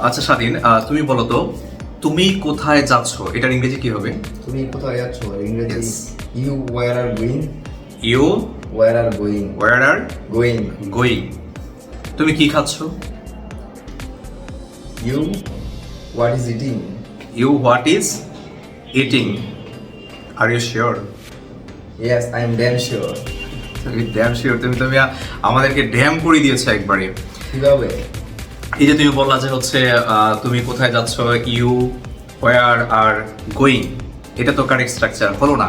আচ্ছা স্বাধীন, তুমি বলো তো তুমি কোথায় যাচ্ছ এটার ইংরেজি কি হবে? তুমি কোথায় যাচ্ছ ইংরেজি? Yes. You where are going. You where are going. Where are going. Going. তুমি কি খাচ্ছ? You what is eating. You what is eating. Are you sure? Yes I am damn sure. তুমি ড্যাম শিওর? তুমি আমাদেরকে dam করে দিয়েছো একবারে। কিভাবে? এই যে তুমি বললা যে হচ্ছে তুমি কোথায় যাচ্ছ, ইউ ওয়ার আর গোয়িং, এটা তো কারেক্ট স্ট্রাকচার হলো না।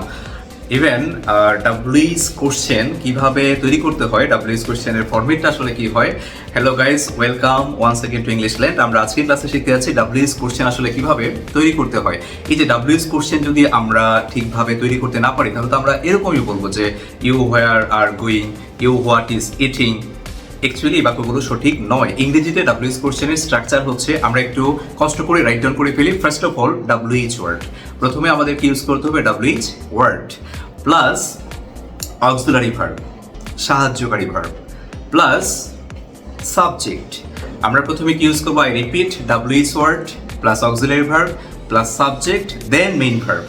ইভেন ডাব্লিউএইচ কোশ্চেন কিভাবে তৈরি করতে হয়, ডাব্লিউএইচ কোশ্চেনের ফরম্যাটটা আসলে কি হয়। Hello guys, welcome once again to English Land. আমরা আজকের ক্লাসে শিখতে যাচ্ছি ডাব্লিউএইচ কোশ্চেন আসলে কিভাবে তৈরি করতে হয়। এই যে ডাব্লিউএইচ কোশ্চেন যদি আমরা ঠিকভাবে তৈরি করতে না পারি তাহলে তো আমরা এরকমই বলবো যে you where are going, you what is eating. Actually এই বাক্যগুলো সঠিক নয়। ইংরেজিতে ডাব্লিউএইচ কোশ্চেনের স্ট্রাকচার হচ্ছে, আমরা একটু কষ্ট করে রাইট ডাউন করে ফেলি। First of all WH word, প্রথমে আমাদেরকে ইউজ করতে হবে WH word plus auxiliary verb, সাহায্যকারী ভার্ব প্লাস সাবজেক্ট। আমরা প্রথমে কি ইউজ করবো? I repeat, WH word plus auxiliary verb plus subject then main verb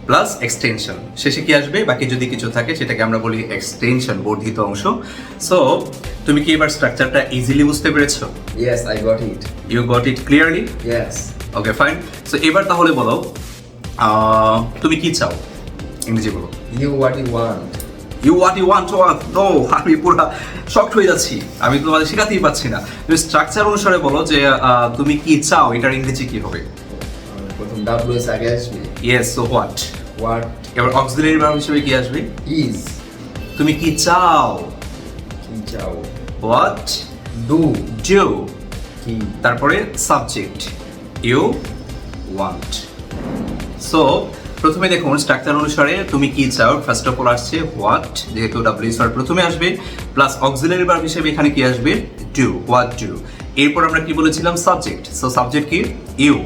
plus extension. শেষে কি আসবে? বাকি যদি কিছু থাকে সেটাকে আমরা বলি এক্সটেনশন, বর্ধিত অংশ। সো তুমি কি এবার স্ট্রাকচারটা ইজিলি বুঝতে পেরেছো? Yes I got it. You got it clearly? Yes. Okay fine. So এবার তাহলে বলো তুমি কি চাও, ইংরেজি বলো। You what you want. You what you want to ask. No, আমি পুরো শকড হয়ে যাচ্ছি, আমি তোমাদের শেখাতেই পাচ্ছি না। তুমি স্ট্রাকচার অনুসারে বলো যে তুমি কি চাও এটার ইংরেজি কি হবে। প্রথম ডাব্লিউএস আগে আসবে। Yes, so what. হোয়াট এবার অক্সিলারি ভার্ব হিসেবে কি আসবে? ইজ। তুমি কি চাও? কি চাও? What do. ডু। কি। তারপরে সাবজেক্ট ইউ ওয়ান্ট। সো প্রথমে দেখুন স্ট্রাকচার অনুসারে তুমি কি চাও, ফার্স্ট অফ অল আসছে হোয়াট, যেহেতু ডাব্লিউএইচ ভার্ব প্রথমে আসবে, প্লাস অক্সিলারি ভার্ব হিসেবে এখানে কি আসবে? Do, what do. এরপর আমরা কি বলেছিলাম? সাবজেক্ট। সো সাবজেক্ট কি? ইউ,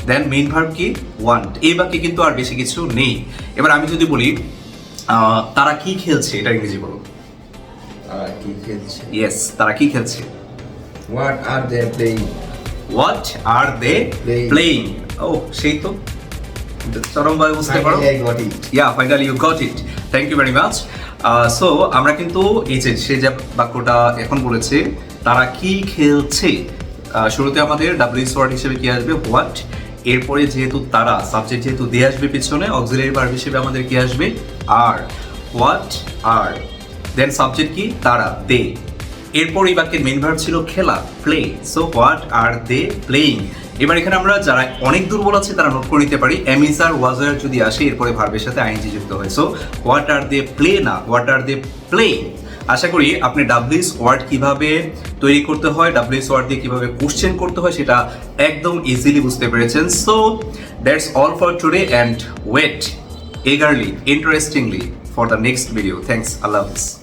দেন মেইন ভার্ব কি? ওয়ান্ট। এই বাক্যে কিন্তু আর বেশি কিছু নেই। এবার আমি যদি বলি তারা কি খেলছে, এটা ইংরেজি বলো। তারা কি খেলছে? ইয়েস, তারা কি খেলছে। What are they playing. What are they Playing. Playing. ও সেই তো, চরমভাবে বুঝতে পারো। Finally I got it. Yeah, finally you got it. Thank you very much. So আমরা কিন্তু এই যে সে যে বাক্যটা এখন বলেছে তারা কি খেলছে, শুরুতে আমাদের ডাব্লিউএইচ ওয়ার্ড হিসেবে কি আসবে? হোয়াট। এরপরে যেহেতু তারা সাবজেক্ট, যেহেতু দিয়ে আসবে পিছনে, অক্সিলারি ভার্ব হিসেবে আমাদের কি আসবে? আর। হোয়াট আর, দেন সাবজেক্ট কি? তারা, দে। এরপর এই বাক্যের মেইন ভার্ব ছিল খেলা, play. So what are they playing. এবার এখানে আমরা যারা অনেক দুর্বল আছে তারা নোট করে নিতে পারি, এম ইজ আর ওয়াজ আর যদি আসে এরপরে ভার্বের সাথে আইএনজি যুক্ত হয়। So what are they play না, হোয়াট আর দে প্লেইং। আশা করি আপনি ডাব্লিউএইচ ওয়ার্ড কিভাবে তৈরি করতে হয়, ডাব্লিউএইচ ওয়ার্ড দিয়ে কিভাবে কোশ্চেন করতে হয় সেটা একদম ইজিলি বুঝতে পেরেছেন। So that's all for today and wait eagerly, interestingly for the next video. Thanks. Allah Hafiz.